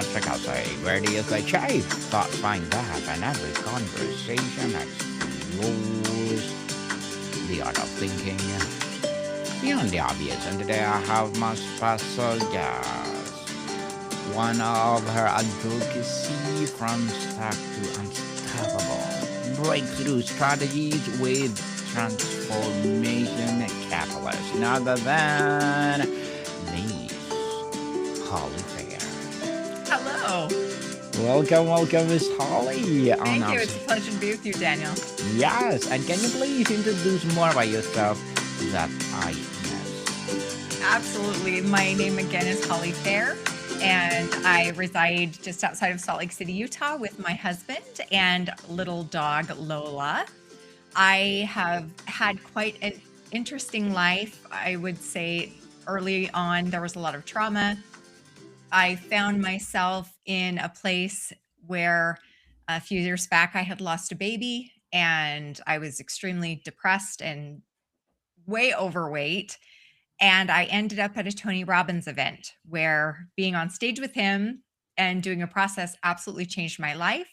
Check out the Radio Chive. Thoughts find that and every conversation explores the art of thinking beyond the obvious. And today I have my special guest. One of her advocacy from stuck to unstoppable breakthrough strategies with transformation catalyst. None other than Miss Holly Fair. Hello. Welcome, Miss Holly. On Thank our you. It's a pleasure to be with you, Daniel. yes, and can you please introduce more by yourself that I missed? Absolutely. My name again is Holly Fair, and I reside just outside of Salt Lake City, Utah, with my husband and little dog Lola. I have had quite an interesting life. I would say early on, there was a lot of trauma. I found myself in a place where a few years back I had lost a baby and I was extremely depressed and way overweight. And I ended up at a Tony Robbins event where being on stage with him and doing a process absolutely changed my life.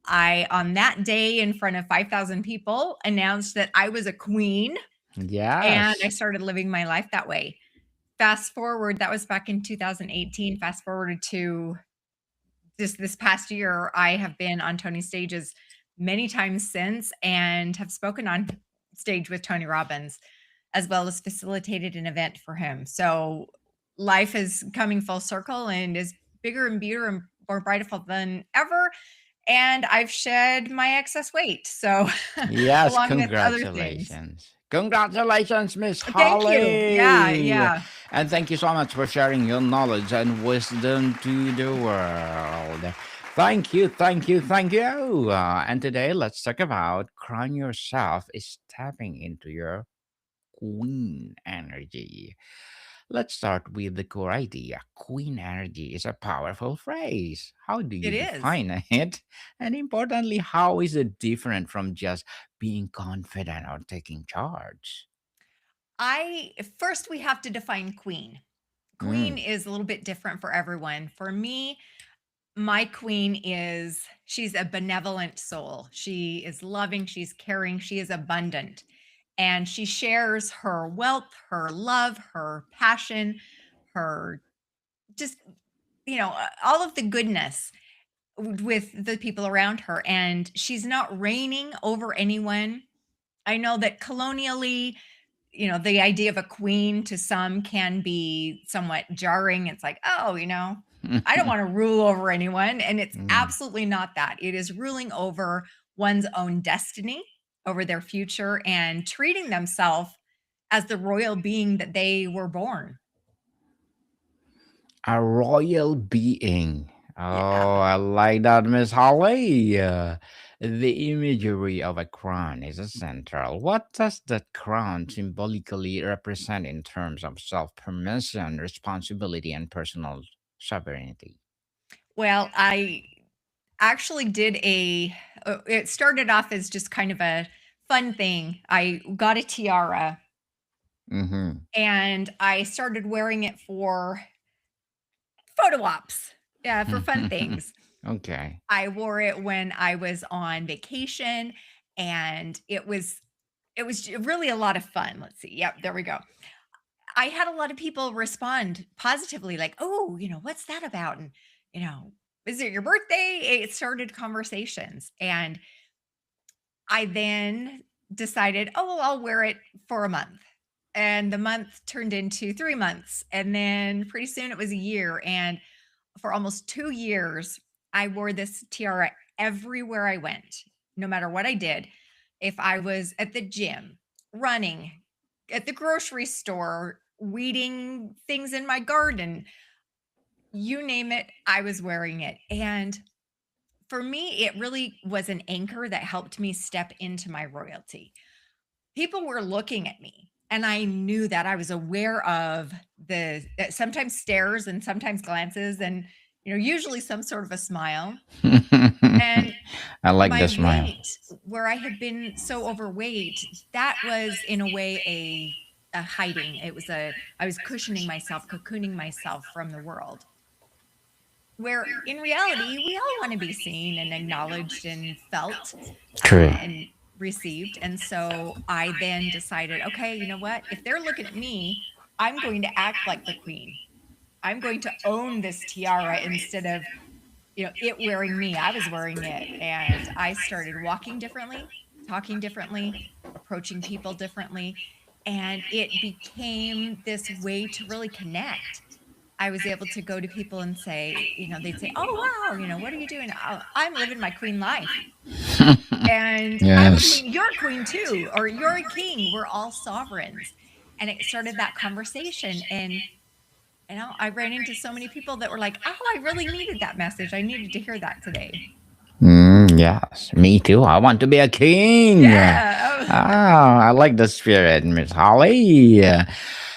I, on that day in front of 5,000 people, announced that I was a queen and I Yes. started living my life that way. Fast forward, that was back in 2018. Fast forward to just this past year, I have been on Tony stages many times since and have spoken on stage with Tony Robbins, as well as facilitated an event for him. So life is coming full circle and is bigger and beautiful and more beautiful than ever. And I've shed my excess weight. So, Yes, along with other things. congratulations. Congratulations, Miss Thank you. Yeah, Holly. yeah. And thank you so much for sharing your knowledge and wisdom to the world. Thank you. And today, let's talk about crown yourself is tapping into your queen energy. Let's start with the core idea. Queen energy is a powerful phrase. How do you It is. define it? And importantly, how is it different from just being confident or taking charge? I first we have to define queen. Queen Mm. is a little bit different for everyone. For me, my queen is she's a benevolent soul. She is loving, she's caring, she is abundant. And she shares her wealth, her love, her passion, her just all of the goodness with the people around her, and she's not reigning over anyone. I know that colonially, the idea of a queen to some can be somewhat jarring. It's like, oh, I don't want to rule over anyone. And it's Mm. absolutely not that. It is ruling over one's own destiny, over their future, and treating themselves as the royal being that they were born. A royal being. Yeah. Oh, I like that, Miss Holly. The imagery of a crown is essential. What does that crown symbolically represent in terms of self permission, responsibility, and personal sovereignty? Well, I actually did it started off as just kind of a fun thing. I got a tiara Mm-hmm. and I started wearing it for photo ops. Yeah, for fun things. Okay. I wore it when I was on vacation and it was really a lot of fun. Let's see. Yep, there we go. I had a lot of people respond positively like, "Oh, what's that about?" And, you know, "Is it your birthday?" It started conversations. And I then decided, "Oh, well, I'll wear it for a month." And the month turned into 3 months, and then pretty soon it was a year, and for almost 2 years, I wore this tiara everywhere I went, no matter what I did. If I was at the gym, running, at the grocery store, weeding things in my garden, you name it, I was wearing it. And for me, it really was an anchor that helped me step into my royalty. People were looking at me, and I knew that. I was aware of the sometimes stares and sometimes glances and, usually some sort of a smile. And I like my the smile. weight, where I had been so overweight, that was in a way a hiding. I was cushioning myself, cocooning myself from the world. Where in reality, we all want to be seen and acknowledged and felt True. and received. And so I then decided, okay, you know what? If they're looking at me, I'm going to act like the queen. I'm going to own this tiara instead of, it wearing me. I was wearing it. And I started walking differently, talking differently, approaching people differently. And it became this way to really connect. I was able to go to people and say, they'd say, "Oh, wow, what are you doing?" I'm living my queen life. And I'm a Yes. queen, you're a queen too, or you're a king. We're all sovereigns. And it started that conversation. And I ran into so many people that were like, "Oh, I really needed that message. I needed to hear that today." Yes, me too. I want to be a king. Yeah. I like the spirit, Miss Holly.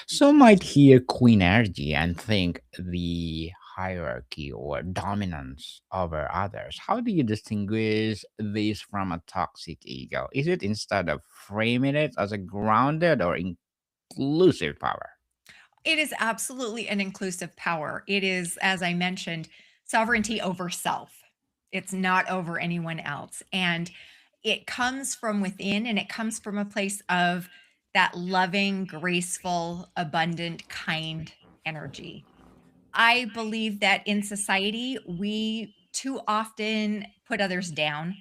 Some might hear queen energy and think the hierarchy or dominance over others. How do you distinguish this from a toxic ego? Is it instead of framing it as a grounded or inclusive power? It is absolutely an inclusive power. It is, as I mentioned, sovereignty over self. It's not over anyone else. And it comes from within and it comes from a place of that loving, graceful, abundant, kind energy. I believe that in society, we too often put others down,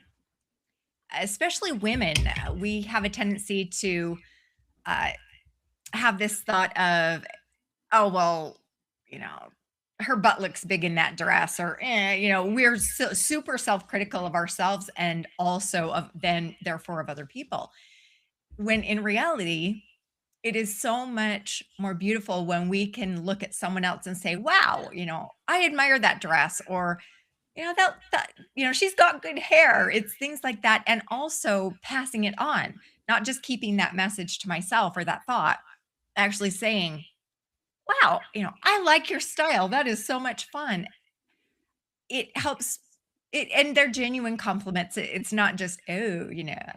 especially women. We have a tendency to uh, have this thought of, oh, well, you know, her butt looks big in that dress, or, we're super self critical of ourselves and also of then, therefore, of other people. When in reality, it is so much more beautiful when we can look at someone else and say, wow, I admire that dress, or, she's got good hair. It's things like that. And also passing it on, not just keeping that message to myself or that thought, actually saying, wow, I like your style. That is so much fun. It helps it, and they're genuine compliments. It's not just, oh,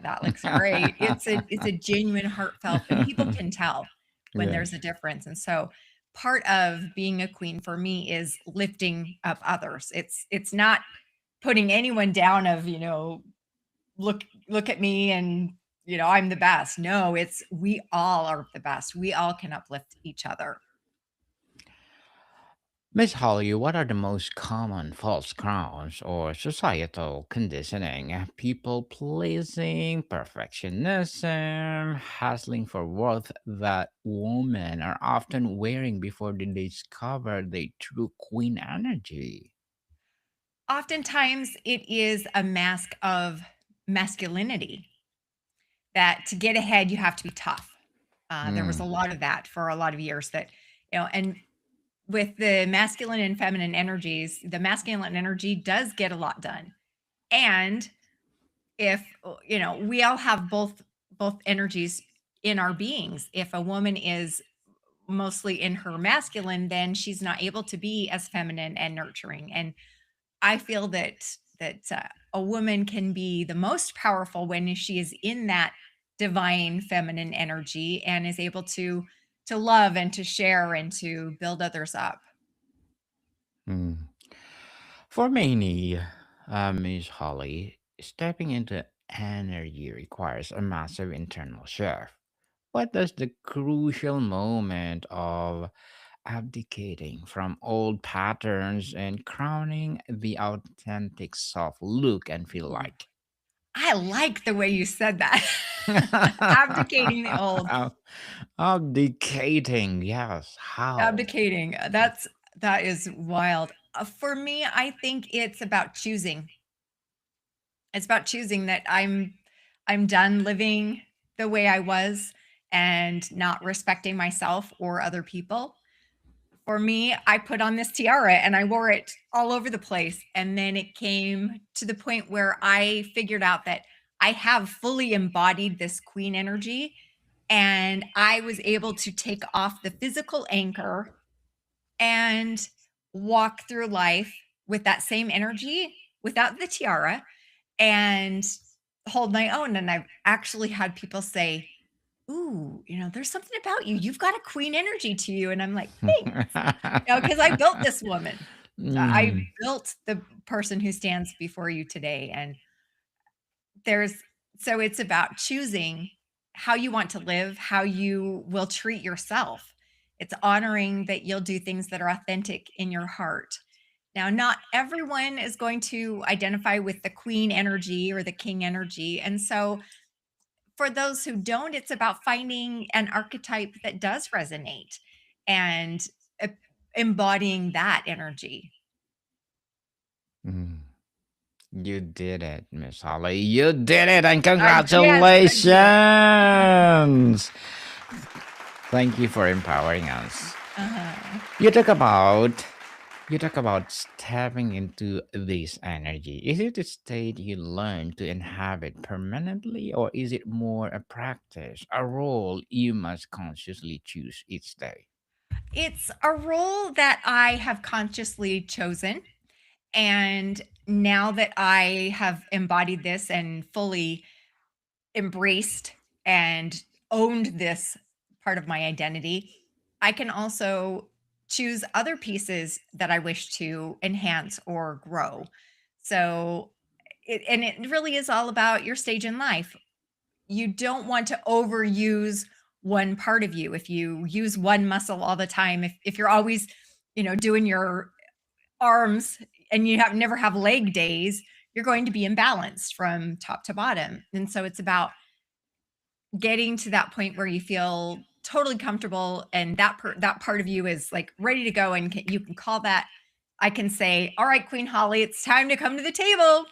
that looks great. It's a genuine heartfelt, and people can tell when there's a Yes. difference. And so part of being a queen for me is lifting up others. It's not putting anyone down of, look at me and I'm the best. No, it's we all are the best. We all can uplift each other. Miss Holly, what are the most common false crowns or societal conditioning? People pleasing, perfectionism, hassling for worth that women are often wearing before they discover their true queen energy. Oftentimes it is a mask of masculinity, that to get ahead you have to be tough. There was a Hmm. lot of that for a lot of years, that and with the masculine and feminine energies, the masculine energy does get a lot done. And if we all have both energies in our beings. If a woman is mostly in her masculine, then she's not able to be as feminine and nurturing. And I feel that a woman can be the most powerful when she is in that divine feminine energy and is able to love and to share and to build others up. Hmm. For many, Miss Holly, stepping into energy requires a massive internal shift. What does the crucial moment of abdicating from old patterns and crowning the authentic self look and feel Ooh, like? I like the way you said that. Abdicating the old, Abdicating, yes. How? abdicating. That is wild. For me, I think it's about choosing. It's about choosing that I'm done living the way I was and not respecting myself or other people. For me, I put on this tiara and I wore it all over the place. And then it came to the point where I figured out that I have fully embodied this queen energy. And I was able to take off the physical anchor and walk through life with that same energy without the tiara and hold my own. And I've actually had people say, ooh, there's something about you. You've got a queen energy to you. And I'm like, thanks, because I built this woman. I Mm, built the person who stands before you today, and there's so it's about choosing how you want to live, how you will treat yourself. It's honoring that you'll do things that are authentic in your heart. Now, not everyone is going to identify with the queen energy or the king energy. And so, for those who don't, it's about finding an archetype that does resonate and uh, embodying that energy. mm. You did it, Miss Holly. You did it, and Yes, I did. congratulations! Thank you for empowering us. Uh-huh. You talk about you talk about stepping into this energy. Is it a state you learn to inhabit permanently, or is it more a practice, a role you must consciously choose each day? It's a role that I have consciously chosen. And now that I have embodied this and fully embraced and owned this part of my identity, I can also choose other pieces that I wish to enhance or grow. So, it really is all about your stage in life. You don't want to overuse one part of you. If you use one muscle all the time, if you're always, doing your arms and you have never have leg days, you're going to be imbalanced from top to bottom. And so it's about getting to that point where you feel totally comfortable and that part of you is like ready to go and you can call that. I can say, "All right, Queen Holly, it's time to come to the table."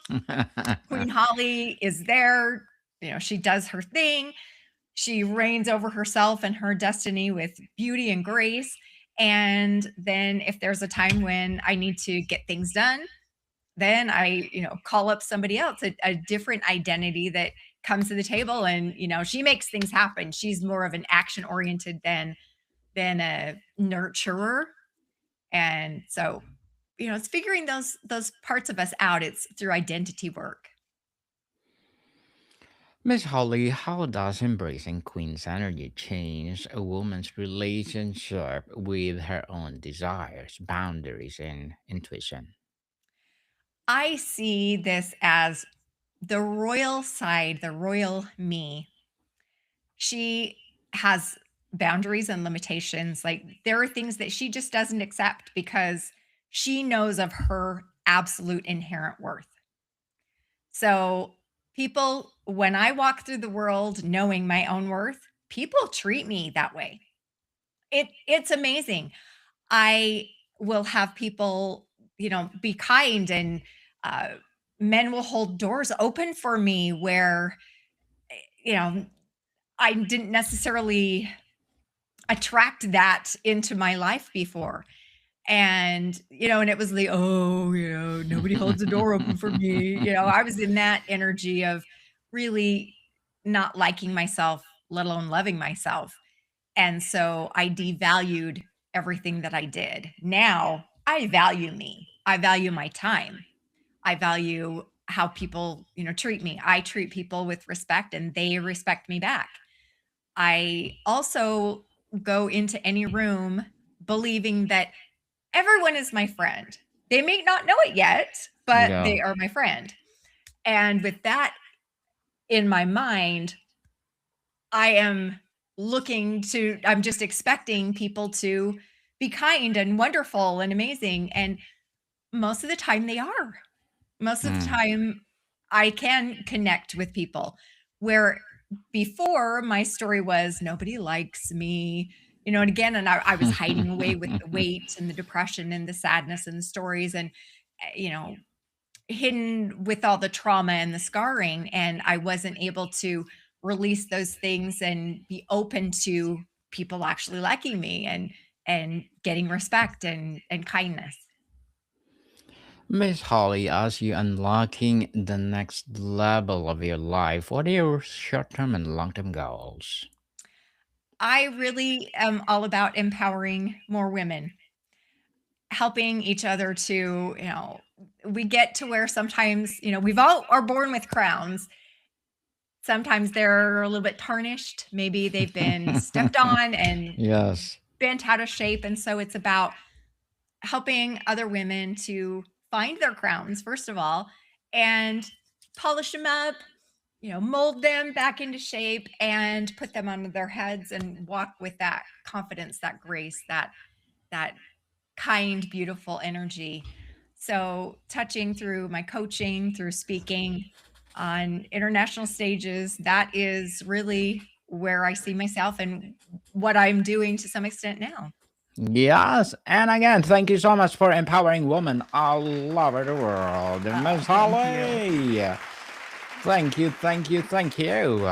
Queen Holly is there. She does her thing. She reigns over herself and her destiny with beauty and grace. And then if there's a time when I need to get things done, then I, call up somebody else, a different identity that comes to the table and, she makes things happen. She's more of an action oriented than a nurturer. And so, it's figuring those parts of us out. It's through identity work. Miss Holly, how does embracing Queen's energy change a woman's relationship with her own desires, boundaries, and intuition? I see this as the royal side, the royal me. She has boundaries and limitations. Like there are things that she just doesn't accept because she knows of her absolute inherent worth. So, people, when I walk through the world knowing my own worth, people treat me that way. It's amazing. I will have people, be kind and uh, men will hold doors open for me where, you know, I didn't necessarily attract that into my life before. And it was the, oh, nobody holds the door open for me. I was in that energy of really not liking myself, let alone loving myself. And so I devalued everything that I did. Now I value me. I value my time. I value how people, treat me. I treat people with respect and they respect me back. I also go into any room believing that everyone is my friend. They may not know it yet, but Yeah. they are my friend. And with that in my mind, I am I'm just expecting people to be kind and wonderful and amazing. And most of the time they are. Most of the Mm. time I can connect with people where before my story was nobody likes me, and again, and I was hiding away with the weight and the depression and the sadness and the stories and, hidden with all the trauma and the scarring. And I wasn't able to release those things and be open to people actually liking me and getting respect and kindness. Miss Holly, as you unlocking the next level of your life, what are your short-term and long-term goals? I really am all about empowering more women, helping each other to, we get to where sometimes, we've all are born with crowns. Sometimes they're a little bit tarnished. Maybe they've been stepped on and Yes. bent out of shape. And so it's about helping other women to find their crowns, first of all, and polish them up, mold them back into shape and put them on their heads and walk with that confidence, that grace, that kind, beautiful energy. So, touching through my coaching, through speaking on international stages, that is really where I see myself and what I'm doing to some extent now. Yes, and again, thank you so much for empowering women all over the world, Oh, Miss thank you. Holly. Thank you, thank you, thank you.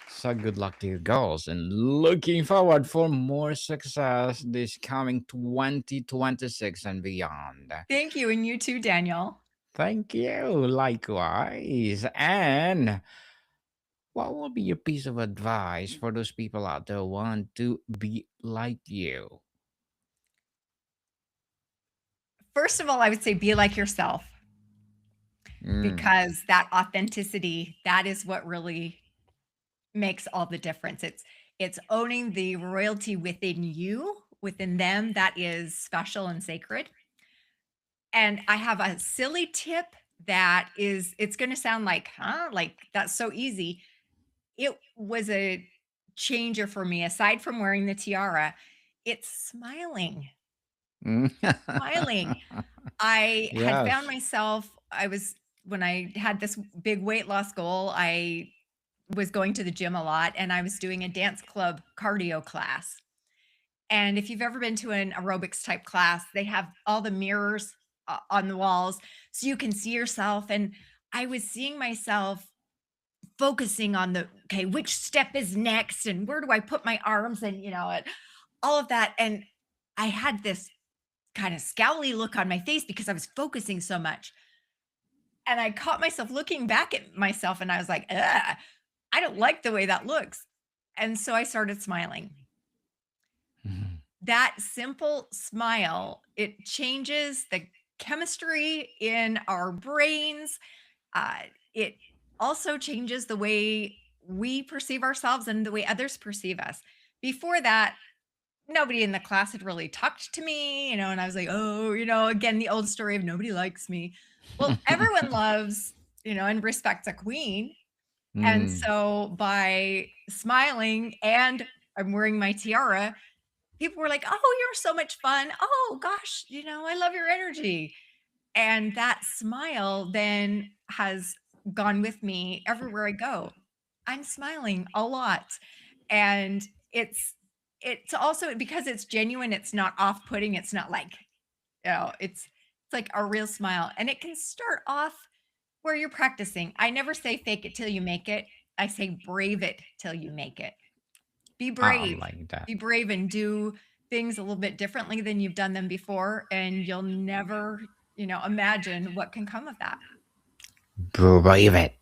So good luck to your goals and looking forward for more success this coming 2026 and beyond. Thank you. And you too, Daniel. Thank you, likewise. And what will be your piece of advice for those people out there who want to be like you? First of all, I would say be like yourself Mm, because that authenticity, that is what really makes all the difference. It's owning the royalty within you, within them that is special and sacred. And I have a silly tip that is it's going to sound like, huh? Like that's so easy. It was a changer for me aside from wearing the tiara. It's smiling. mm. Smiling. I had found Yes. myself I was when I had this big weight loss goal, I was going to the gym a lot and I was doing a dance club cardio class. And if you've ever been to an aerobics type class, they have all the mirrors on the walls so you can see yourself. And I was seeing myself focusing on okay, which step is next and where do I put my arms and, and all of that. And I had this kind of scowly look on my face because I was focusing so much. And I caught myself looking back at myself and I was like, ugh, I don't like the way that looks. And so I started smiling. Mhm. That simple smile, it changes the chemistry in our brains. Uh, it also changes the way we perceive ourselves and the way others perceive us. Before that, nobody in the class had really talked to me, and I was like, oh, again, the old story of nobody likes me. Well, everyone loves, and respects a queen. And Mm. so by smiling and I'm wearing my tiara, people were like, "Oh, you're so much fun. Oh gosh, I love your energy." And that smile then has gone with me everywhere I go. I'm smiling a lot. And it's also because it's genuine, it's not off-putting, it's not like, it's like a real smile. And it can start off where you're practicing. I never say fake it till you make it. I say brave it till you make it. Be I brave. like that. Be brave and do things a little bit differently than you've done them before, and you'll never, imagine what can come of that. Believe it.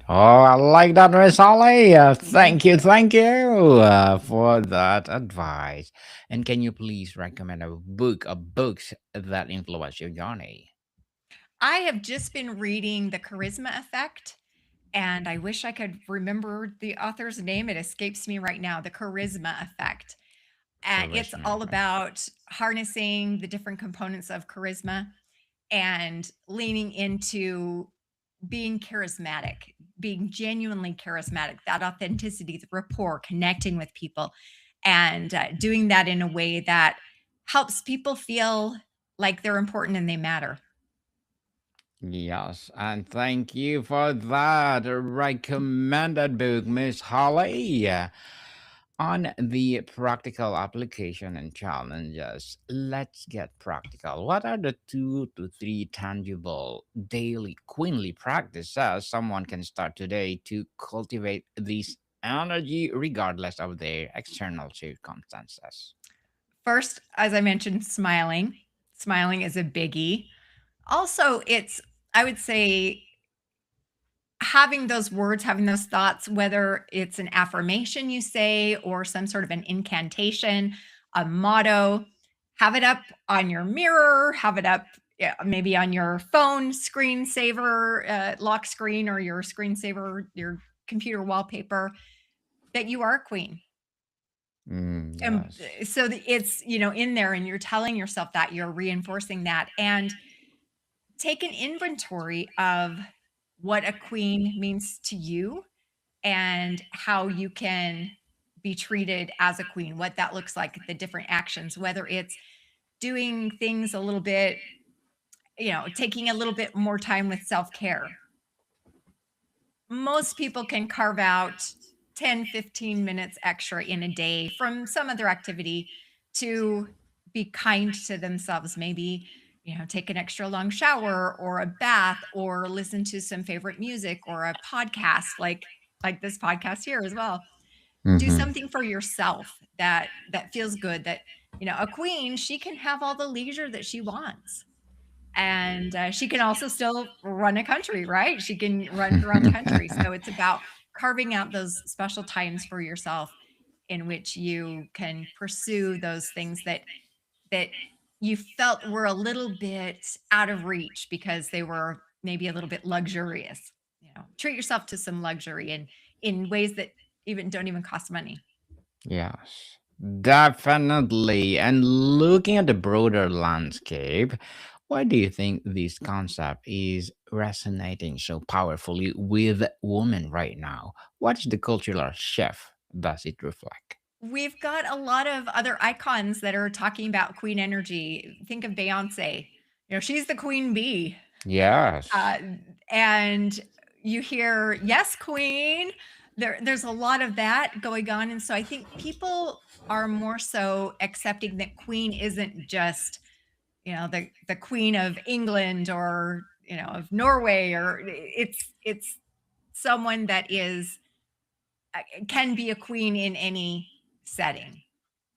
Oh, I like that, Miss Holly. Thank you. Thank you for that advice. And can you please recommend a book, or books that influence your journey? I have just been reading The Charisma Effect, and I wish I could remember the author's name. It escapes me right now. The Charisma Effect. And it's Charisma. all about harnessing the different components of charisma and leaning into being charismatic, being genuinely charismatic, that authenticity, the rapport, connecting with people, and doing that in a way that helps people feel like they're important and they matter. Yes, and thank you for that recommended book, Miss Holly. On the practical application and challenges, let's get practical. What are the 2 to 3 tangible daily queenly practices someone can start today to cultivate this energy regardless of their external circumstances? First, as I mentioned, smiling. Smiling is a biggie. Also, I would say, having those words, having those thoughts, whether it's an affirmation you say or some sort of an incantation, a motto, have it up on your mirror, have it up, yeah, maybe on your phone screensaver, lock screen, or your screensaver, your computer wallpaper, that you are a queen. And Yes. so it's, in there and you're telling yourself that you're reinforcing that and take an inventory of what a queen means to you and how you can be treated as a queen, what that looks like, the different actions, whether it's doing things a little bit, taking a little bit more time with self care. Most people can carve out 10, 15 minutes extra in a day from some other activity to be kind to themselves. Maybe, take an extra long shower or a bath or listen to some favorite music or a podcast like this podcast here as well. Do Mm-hmm. something for yourself that feels good that a queen, she can have all the leisure that she wants and she can also still run a country, right? She can run around the country. So it's about carving out those special times for yourself in which you can pursue those things that you felt were a little bit out of reach because they were maybe a little bit luxurious. Treat yourself to some luxury and in ways that even don't even cost money. Yes, definitely. And looking at the broader landscape, why do you think this concept is resonating so powerfully with women right now? What is the cultural shift does it reflect? We've got a lot of other icons that are talking about queen energy. Think of Beyonce. She's the queen bee. Yes. Uh, and you hear, yes, queen. There's a lot of that going on. And so I think people are more so accepting that queen isn't just, the queen of England or, of Norway, or it's someone that is can be a queen in any setting.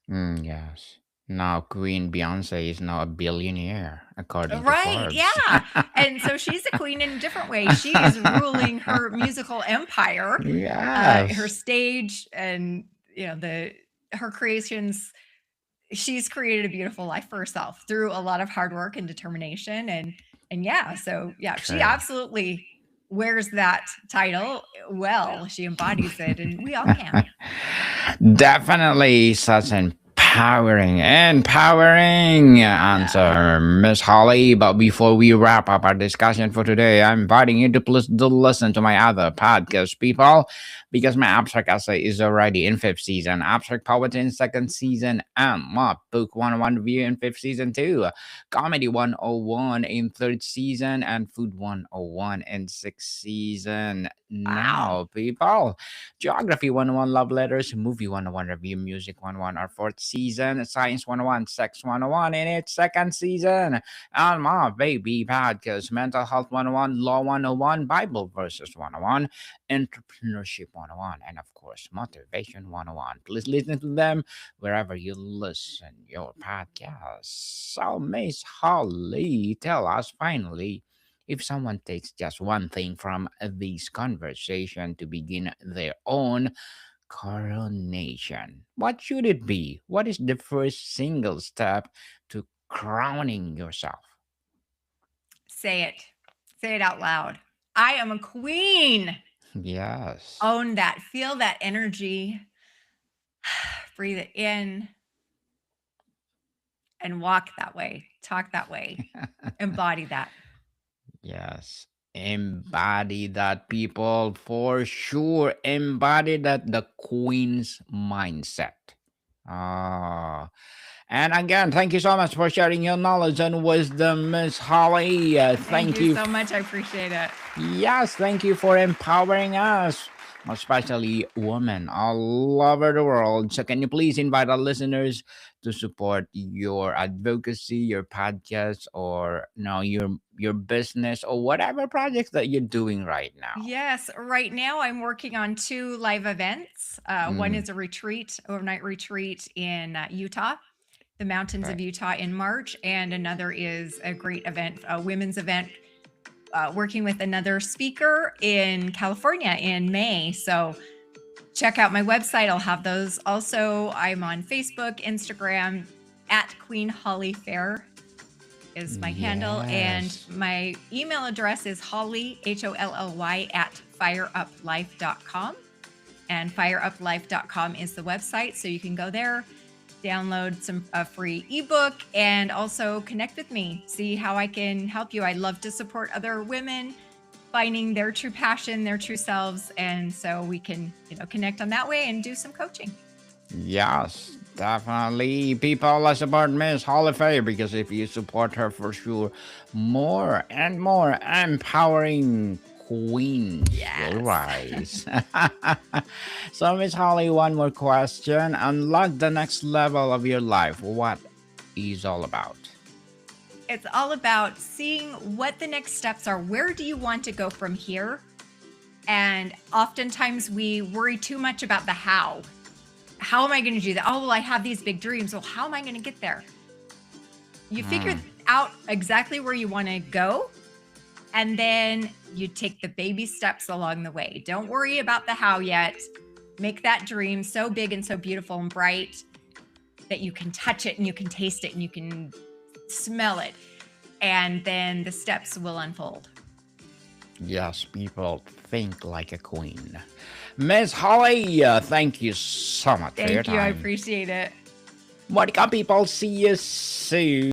Yes. Now Queen Beyonce is now a billionaire, according to Right, Forbes. yeah, and so she's a queen in a different way. She is ruling her musical empire, her Yes. stage and, the her creations. She's created a beautiful life for herself through a lot of hard work and determination and yeah, so yeah, she True. absolutely wears that title well. She embodies it and we all can. Definitely such an empowering Yeah. answer, Miss Holly. But before we wrap up our discussion for today, I'm inviting you to please do listen to my other podcast, people, because my abstract essay is already in fifth season, abstract poetry in second season, and my book 101 review in fifth season too, comedy 101 in third season, and food 101 in sixth season. Wow. Now, people. Geography 101 Love Letters, Movie 101 Review, Music 101 our fourth season, Science 101, Sex 101 in its second season, and my baby podcast, Mental Health 101, Law 101, Bible Verses 101, Entrepreneurship 101, and of course, Motivation 101. Please listen to them wherever you listen your podcast. So, Miss Holly, tell us finally, if someone takes just one thing from this conversation to begin their own coronation, what should it be? What is the first single step to crowning yourself? Say it. Say it out loud. I am a queen. Yes. Own that. Feel that energy. Breathe it in and walk that way. Talk that way. Embody that. Yes. Embody that, people, for sure. Embody that, the queen's mindset. Ah. And again, thank you so much for sharing your knowledge and wisdom, Miss Holly. Thank Thank you you. so much. I appreciate it. Yes, thank you for empowering us, especially women all over the world. So, can you please invite our listeners to support your advocacy, your podcast, or your business or whatever projects that you're doing right now? Yes, right now I'm working on two live events. One Mm, is a retreat, overnight retreat in Utah, the mountains of right. Utah in March, and another is a great event, a women's event, working with another speaker in California in May. So check out my website. I'll have those. Also, I'm on Facebook, Instagram at Queen Holly Fair is my handle. And Yes. my email address is Holly, Holly, at fireuplife.com. and fireuplife.com is the website. So you can go there, download a free ebook, and also connect with me, see how I can help you. I love to support other women finding their true passion, their true selves. And so we can, connect on that way and do some coaching. Yes, definitely. People support Miss Holly Faye because if you support her, for sure, more and more empowering queens will Yes. rise. So, Miss Holly, one more question. Unlock the next level of your life. What is all about? It's all about seeing what the next steps are. Where do you want to go from here? And oftentimes we worry too much about the how. How am I going to do that? Oh, well, I have these big dreams. Well, how am I going to get there? You figure out exactly where you want to go, and then you take the baby steps along the way. Don't worry about the how yet. Make that dream so big and so beautiful and bright that you can touch it and you can taste it and you can smell it. And then the steps will unfold. Yes, people, think like a queen. Miss Holly, thank you so much for your Thank you. I time. appreciate it. Welcome, people. See you soon.